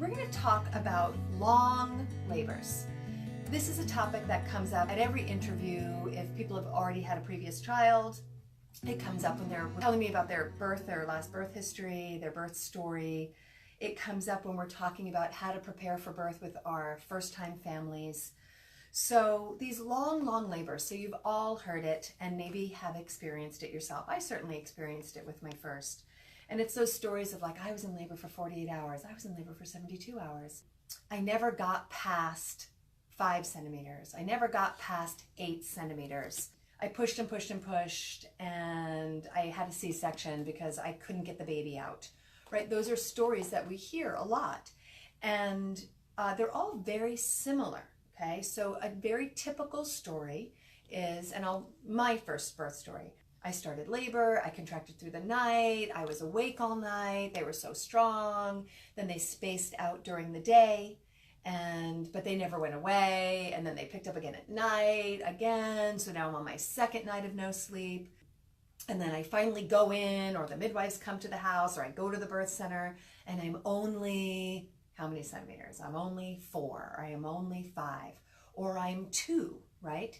we're going to talk about long labors. This is a topic that comes up at every interview. If people have already had a previous child, it comes up when they're telling me about their birth, their last birth history, their birth story. It comes up when we're talking about how to prepare for birth with our first-time families. So these long labors, so you've all heard it and maybe have experienced it yourself. I certainly experienced it with my first. And it's those stories of like, I was in labor for 48 hours. I was in labor for 72 hours. I never got past 5 centimeters. I never got past 8 centimeters. I pushed and pushed and pushed, and I had a C-section because I couldn't get the baby out, right? Those are stories that we hear a lot. And they're all very similar, okay? So a very typical story is, my first birth story. I started labor, I contracted through the night, I was awake all night, they were so strong, then they spaced out during the day, but they never went away, and then they picked up again at night, again, so now I'm on my second night of no sleep, and then I finally go in, or the midwives come to the house, or I go to the birth center, and I'm only, how many centimeters? I'm only 4, or I am only 5, or I'm 2, right?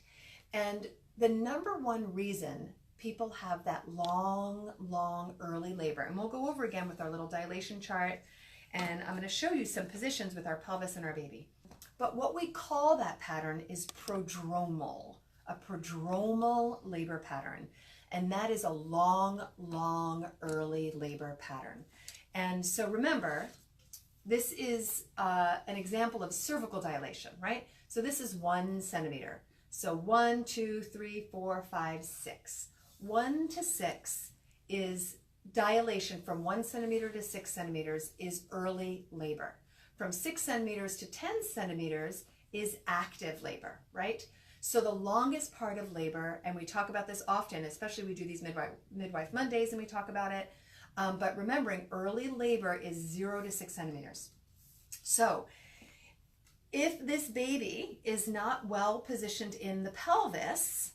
And the number one reason people have that long early labor, and we'll go over again with our little dilation chart, and I'm going to show you some positions with our pelvis and our baby. But what we call that pattern is prodromal, a prodromal labor pattern. And that is a long early labor pattern. And so remember, this is an example of cervical dilation, right? So this is 1 centimeter. So 1, 2, 3, 4, 5, 6. 1 to 6 is dilation. From 1 centimeter to 6 centimeters is early labor. From 6 centimeters to 10 centimeters is active labor, right? So the longest part of labor, and we talk about this often, especially we do these Midwife Mondays and we talk about it, but remembering early labor is 0 to 6 centimeters. So if this baby is not well positioned in the pelvis,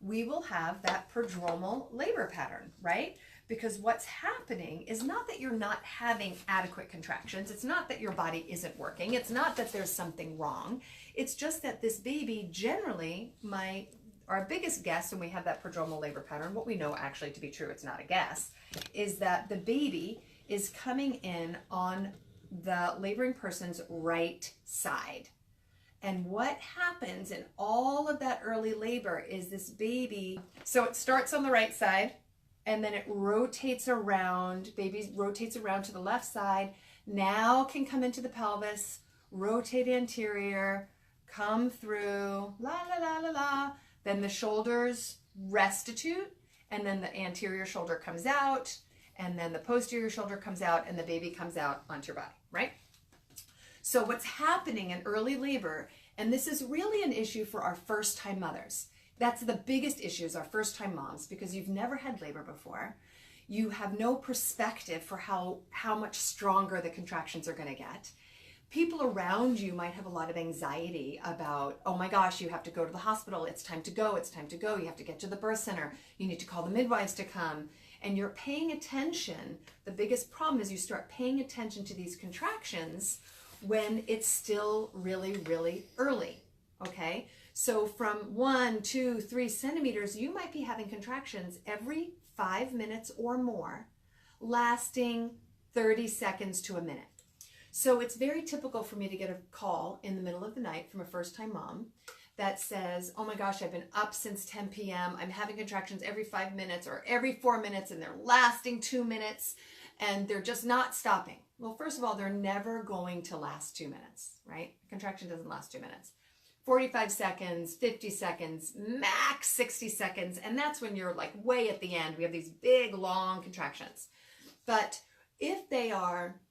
we will have that prodromal labor pattern, right? Because what's happening is not that you're not having adequate contractions. It's not that your body isn't working. It's not that there's something wrong. It's just that this baby generally, our biggest guess when we have that prodromal labor pattern, what we know actually to be true, it's not a guess, is that the baby is coming in on the laboring person's right side. And what happens in all of that early labor is this baby, so it starts on the right side, and then it rotates around, baby rotates around to the left side, now can come into the pelvis, rotate anterior, come through, then the shoulders restitute, and then the anterior shoulder comes out, and then the posterior shoulder comes out, and the baby comes out onto your body, right? So what's happening in early labor, and this is really an issue for our first-time mothers. That's the biggest issue, is our first-time moms, because you've never had labor before. You have no perspective for how much stronger the contractions are going to get. People around you might have a lot of anxiety about, oh my gosh, you have to go to the hospital. It's time to go. It's time to go. You have to get to the birth center. You need to call the midwives to come. And you're paying attention. The biggest problem is you start paying attention to these contractions when it's still really early, okay? So from 1, 2, 3 centimeters, you might be having contractions every 5 minutes or more, lasting 30 seconds to a minute. So it's very typical for me to get a call in the middle of the night from a first-time mom that says, oh my gosh, I've been up since 10 p.m. I'm having contractions every 5 minutes or every 4 minutes, and they're lasting 2 minutes, and they're just not stopping. Well, first of all, they're never going to last 2 minutes, right? A contraction doesn't last 2 minutes. 45 seconds, 50 seconds, max 60 seconds, and that's when you're like way at the end. We have these big, long contractions. But if they are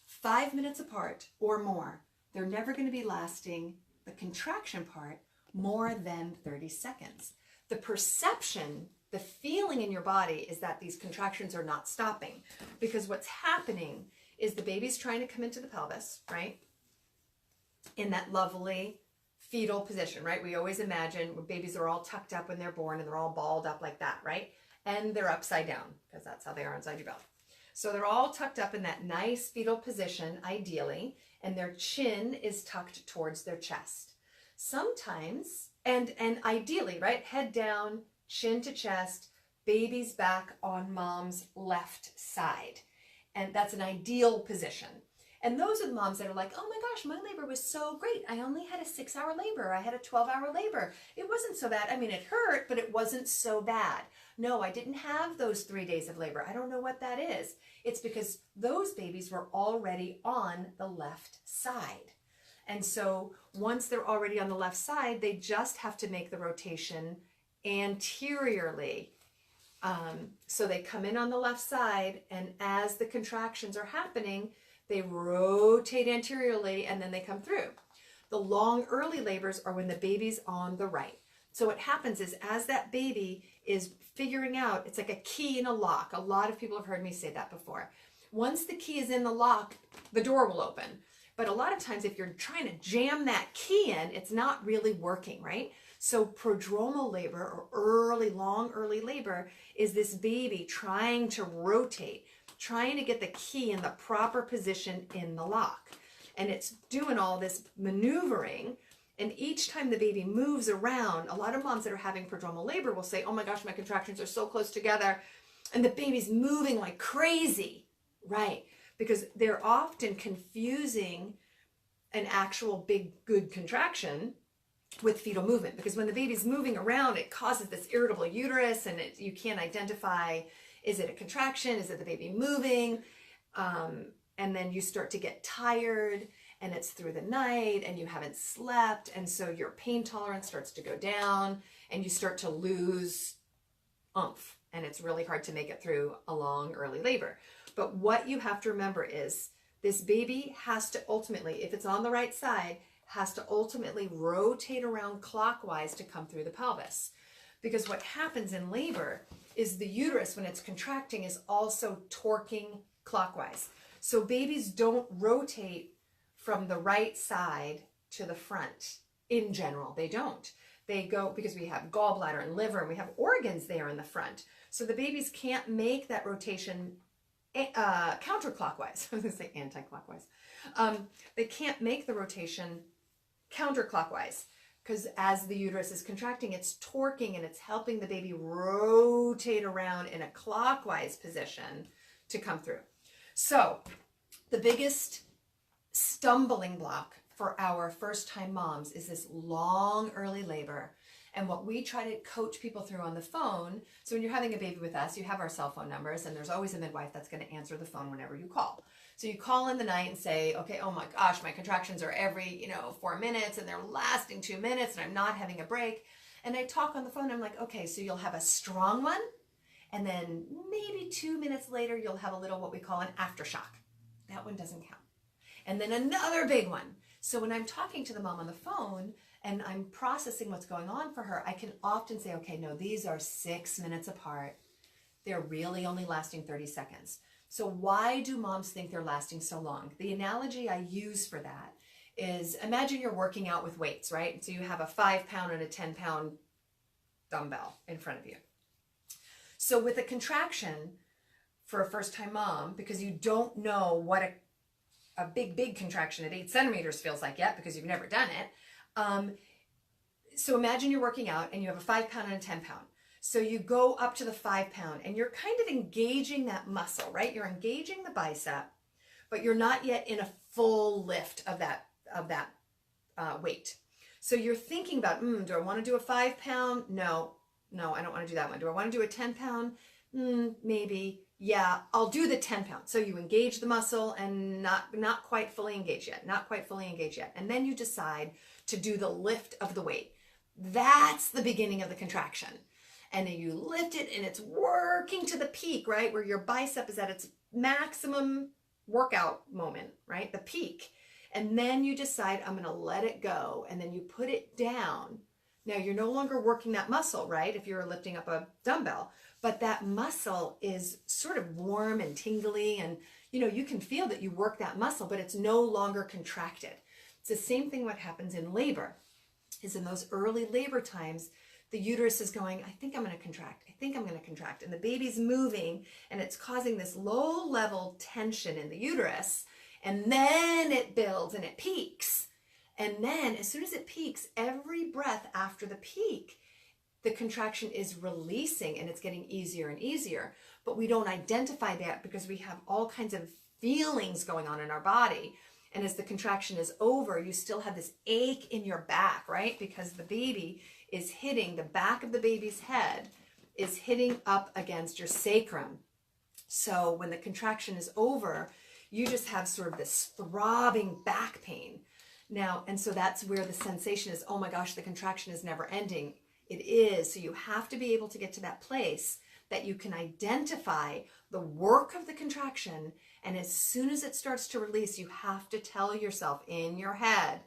5 minutes apart or more, they're never going to be lasting, the contraction part, more than 30 seconds. The perception, the feeling in your body is that these contractions are not stopping, because what's happening is the baby's trying to come into the pelvis, right? In that lovely fetal position, right? We always imagine babies are all tucked up when they're born and they're all balled up like that, right? And they're upside down because that's how they are inside your belly. So they're all tucked up in that nice fetal position, ideally, and their chin is tucked towards their chest. Sometimes, and ideally, right, head down, chin to chest, baby's back on mom's left side. And that's an ideal position. And those are the moms that are like, oh my gosh, my labor was so great. I only had a 6-hour labor. I had a 12-hour labor. It wasn't so bad. I mean, it hurt, but it wasn't so bad. No, I didn't have those 3 days of labor. I don't know what that is. It's because those babies were already on the left side. And so once they're already on the left side, they just have to make the rotation anteriorly. So they come in on the left side, and as the contractions are happening, they rotate anteriorly and then they come through. The long early labors are when the baby's on the right. So what happens is as that baby is figuring out, it's like a key in a lock. A lot of people have heard me say that before. Once the key is in the lock, the door will open. But a lot of times if you're trying to jam that key in, it's not really working, right? So prodromal labor, or long early labor, is this baby trying to rotate, trying to get the key in the proper position in the lock. And it's doing all this maneuvering. And each time the baby moves around, a lot of moms that are having prodromal labor will say, oh my gosh, my contractions are so close together. And the baby's moving like crazy, right? Because they're often confusing an actual big, good contraction with fetal movement. Because when the baby's moving around, it causes this irritable uterus, and you can't identify, is it a contraction? Is it the baby moving? And then you start to get tired, and it's through the night, and you haven't slept, and so your pain tolerance starts to go down, and you start to lose oomph, and it's really hard to make it through a long early labor. But what you have to remember is this baby has to ultimately, if it's on the right side, has to ultimately rotate around clockwise to come through the pelvis. Because what happens in labor is the uterus, when it's contracting, is also torquing clockwise. So babies don't rotate from the right side to the front in general. They don't. They go, because we have gallbladder and liver, and we have organs there in the front. So the babies can't make that rotation counterclockwise. I was going to say anti-clockwise. They can't make the rotation counterclockwise, because as the uterus is contracting, it's torquing and it's helping the baby rotate around in a clockwise position to come through. So the biggest stumbling block for our first-time moms is this long early labor. And what we try to coach people through on the phone, so when you're having a baby with us, you have our cell phone numbers, and there's always a midwife that's going to answer the phone whenever you call. So you call in the night and say, okay, oh my gosh, my contractions are every, 4 minutes, and they're lasting 2 minutes, and I'm not having a break. And I talk on the phone, I'm like, okay, so you'll have a strong one, and then maybe 2 minutes later, you'll have a little, what we call an aftershock. That one doesn't count. And then another big one. So when I'm talking to the mom on the phone, and I'm processing what's going on for her, I can often say, okay, no, these are 6 minutes apart. They're really only lasting 30 seconds. So why do moms think they're lasting so long? The analogy I use for that is, imagine you're working out with weights, right? So you have a 5-pound and a 10-pound dumbbell in front of you. So with a contraction for a first-time mom, because you don't know what a big contraction at 8 centimeters feels like yet, because you've never done it, so imagine you're working out and you have a 5-pound and a 10-pound. So you go up to the 5-pound and you're kind of engaging that muscle, right? You're engaging the bicep, but you're not yet in a full lift of that weight. So you're thinking about, do I want to do a 5-pound? No, I don't want to do that one. Do I want to do a 10-pound? Maybe. Yeah, I'll do the 10-pound. So you engage the muscle and not quite fully engaged yet. And then you decide to do the lift of the weight. That's the beginning of the contraction. And then you lift it and it's working to the peak, right? Where your bicep is at its maximum workout moment, right? The peak. And then you decide, I'm going to let it go. And then you put it down. Now you're no longer working that muscle, right? If you're lifting up a dumbbell, but that muscle is sort of warm and tingly, and you can feel that you work that muscle, but it's no longer contracted. It's the same thing what happens in labor, is in those early labor times, the uterus is going, I think I'm going to contract. I think I'm going to contract. And the baby's moving and it's causing this low level tension in the uterus. And then it builds and it peaks. And then as soon as it peaks, every breath after the peak, the contraction is releasing and it's getting easier and easier. But we don't identify that because we have all kinds of feelings going on in our body. And as the contraction is over, you still have this ache in your back, right? Because the baby is hitting, the back of the baby's head is hitting up against your sacrum. So when the contraction is over, you just have sort of this throbbing back pain. Now, and so that's where the sensation is, oh my gosh, the contraction is never ending. It is. So you have to be able to get to that place that you can identify the work of the contraction. And as soon as it starts to release, you have to tell yourself in your head,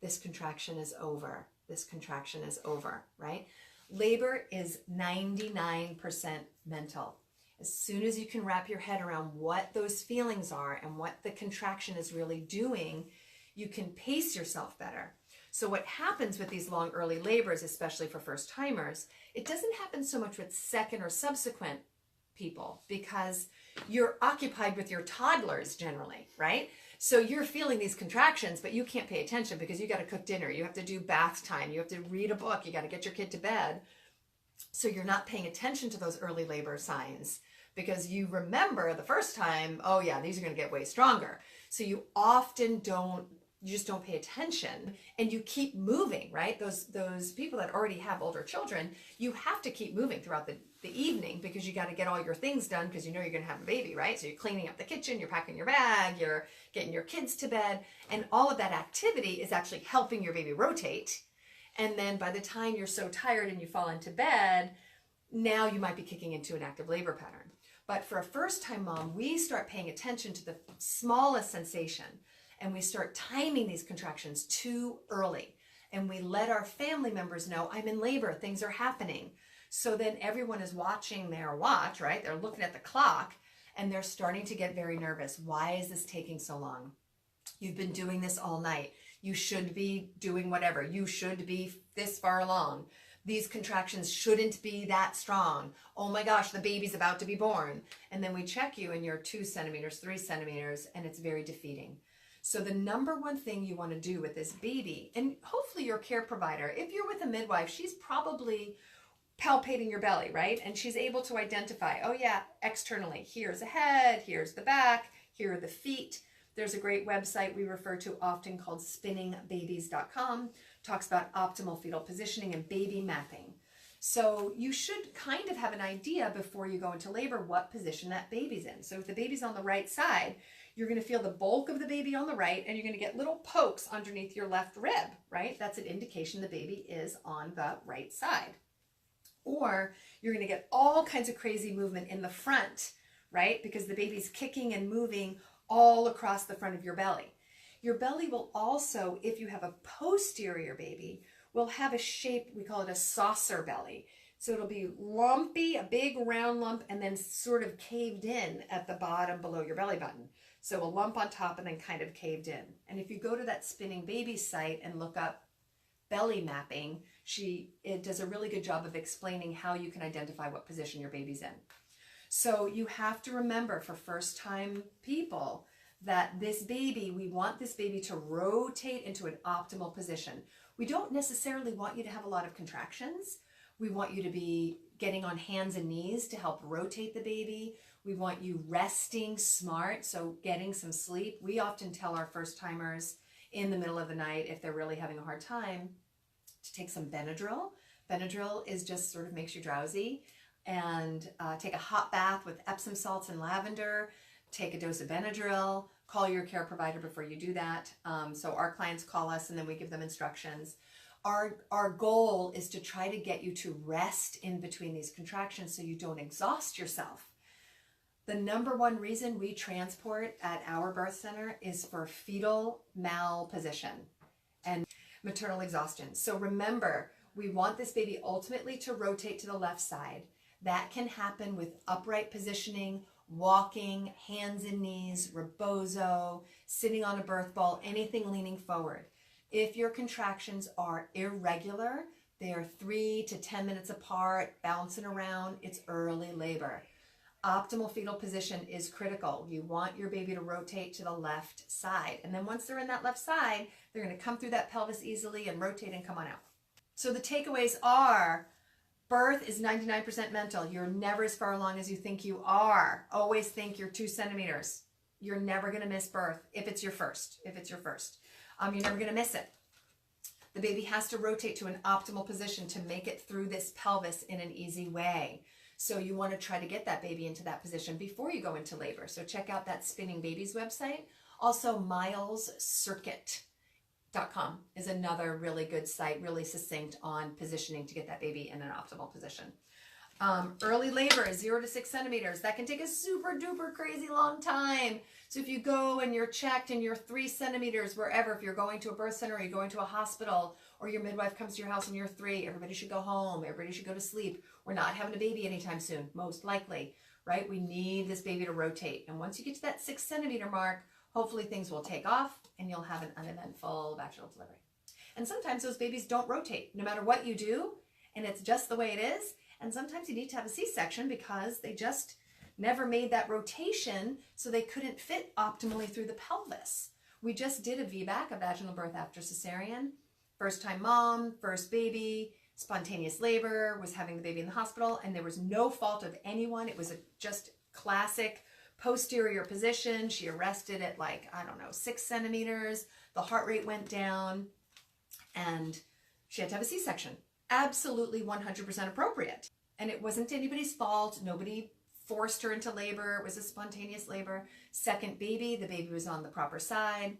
this contraction is over. This contraction is over, right? Labor is 99% mental. As soon as you can wrap your head around what those feelings are and what the contraction is really doing, you can pace yourself better. So what happens with these long early labors, especially for first timers, it doesn't happen so much with second or subsequent people because you're occupied with your toddlers generally, right? So you're feeling these contractions, but you can't pay attention because you got to cook dinner. You have to do bath time. You have to read a book. You got to get your kid to bed. So you're not paying attention to those early labor signs because you remember the first time, oh yeah, these are going to get way stronger. So you often you just don't pay attention and you keep moving, right? Those people that already have older children, you have to keep moving throughout the evening because you got to get all your things done because you know you're going to have a baby, right? So you're cleaning up the kitchen, you're packing your bag, you're getting your kids to bed, and all of that activity is actually helping your baby rotate. And then by the time you're so tired and you fall into bed, now you might be kicking into an active labor pattern. But for a first-time mom, we start paying attention to the smallest sensation and we start timing these contractions too early. And we let our family members know, I'm in labor, things are happening. So then everyone is watching their watch, right? They're looking at the clock and they're starting to get very nervous. Why is this taking so long? You've been doing this all night. You should be doing whatever. You should be this far along. These contractions shouldn't be that strong. Oh my gosh, the baby's about to be born. And then we check you and you're 2 centimeters, 3 centimeters, and it's very defeating. So the number one thing you want to do with this baby, and hopefully your care provider, if you're with a midwife, she's probably palpating your belly, right? And she's able to identify, oh yeah, externally, here's the head, here's the back, here are the feet. There's a great website we refer to often called spinningbabies.com, talks about optimal fetal positioning and baby mapping. So you should kind of have an idea before you go into labor what position that baby's in. So if the baby's on the right side, you're going to feel the bulk of the baby on the right and you're going to get little pokes underneath your left rib, right? That's an indication the baby is on the right side. Or you're going to get all kinds of crazy movement in the front, right? Because the baby's kicking and moving all across the front of your belly. Your belly will also, if you have a posterior baby, will have a shape, we call it a saucer belly. So it'll be lumpy, a big round lump, and then sort of caved in at the bottom below your belly button. So a lump on top and then kind of caved in. And if you go to that Spinning Baby site and look up belly mapping, it does a really good job of explaining how you can identify what position your baby's in. So you have to remember for first-time people that this baby, we want this baby to rotate into an optimal position. We don't necessarily want you to have a lot of contractions. We want you to be getting on hands and knees to help rotate the baby. We want you resting smart, so getting some sleep. We often tell our first-timers in the middle of the night, if they're really having a hard time, to take some Benadryl. Benadryl is just sort of makes you drowsy. And take a hot bath with Epsom salts and lavender. Take a dose of Benadryl. Call your care provider before you do that. So our clients call us and then we give them instructions. Our goal is to try to get you to rest in between these contractions so you don't exhaust yourself. The number one reason we transport at our birth center is for fetal malposition and maternal exhaustion. So remember, we want this baby ultimately to rotate to the left side. That can happen with upright positioning, walking, hands and knees, rebozo, sitting on a birth ball, anything leaning forward. If your contractions are irregular, They are 3 to 10 minutes apart, bouncing around. It's early labor. Optimal fetal position is critical. You want your baby to rotate to the left side. And then once they're in that left side, they're going to come through that pelvis easily and rotate and come on out. So the takeaways are, birth is 99% mental. You're never as far along as you think you are. Always think you're 2 centimeters. You're never going to miss birth if it's your first. You're never going to miss it. The baby has to rotate to an optimal position to make it through this pelvis in an easy way. So you want to try to get that baby into that position before you go into labor. So check out that Spinning Babies website. Also, milescircuit.com is another really good site, really succinct on positioning to get that baby in an optimal position. Early labor is 0 to 6 centimeters. That can take a super duper crazy long time. So if you go and you're checked and you're 3 centimeters wherever, if you're going to a birth center or you're going to a hospital or your midwife comes to your house and you're 3, everybody should go home. Everybody should go to sleep. We're not having a baby anytime soon, most likely, right? We need this baby to rotate. And once you get to that 6 centimeter mark, hopefully things will take off and you'll have an uneventful vaginal delivery. And sometimes those babies don't rotate no matter what you do, and it's just the way it is. And sometimes you need to have a C-section because they just never made that rotation, so they couldn't fit optimally through the pelvis. We just did a VBAC, a vaginal birth after cesarean. First time mom, first baby, spontaneous labor, was having the baby in the hospital, and there was no fault of anyone. It was a just classic posterior position. She arrested at 6 centimeters. The heart rate went down, and she had to have a C-section. Absolutely 100% appropriate. And it wasn't anybody's fault. Nobody forced her into labor. It was a spontaneous labor. Second baby, the baby was on the proper side.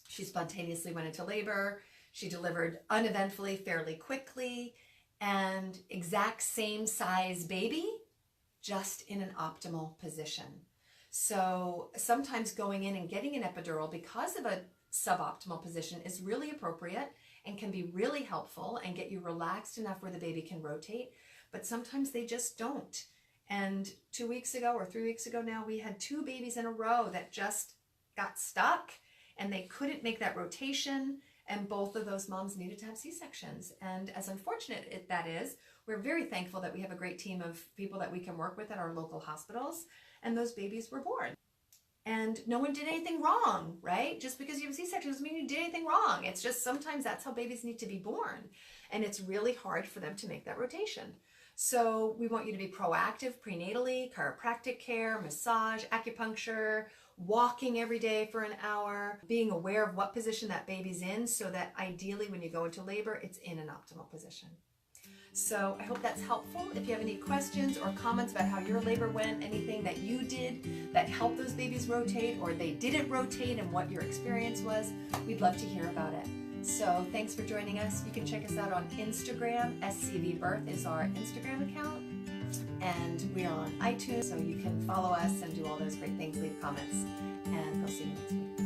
She spontaneously went into labor. She delivered uneventfully, fairly quickly, and exact same size baby, just in an optimal position. So sometimes going in and getting an epidural because of a suboptimal position is really appropriate and can be really helpful and get you relaxed enough where the baby can rotate, but sometimes they just don't. And 2 weeks ago or 3 weeks ago now, we had 2 babies in a row that just got stuck and they couldn't make that rotation, and both of those moms needed to have C-sections. And as unfortunate that is, we're very thankful that we have a great team of people that we can work with at our local hospitals, and those babies were born. And no one did anything wrong, right? Just because you have a C-section doesn't mean you did anything wrong. It's just sometimes that's how babies need to be born. And it's really hard for them to make that rotation. So we want you to be proactive prenatally, chiropractic care, massage, acupuncture, walking every day for an hour, being aware of what position that baby's in so that ideally when you go into labor, it's in an optimal position. So I hope that's helpful. If you have any questions or comments about how your labor went, anything that you did that helped those babies rotate or they didn't rotate and what your experience was, we'd love to hear about it. So thanks for joining us. You can check us out on Instagram. SCV Birth is our Instagram account. And we're on iTunes, so you can follow us and do all those great things, leave comments. And we'll see you next week.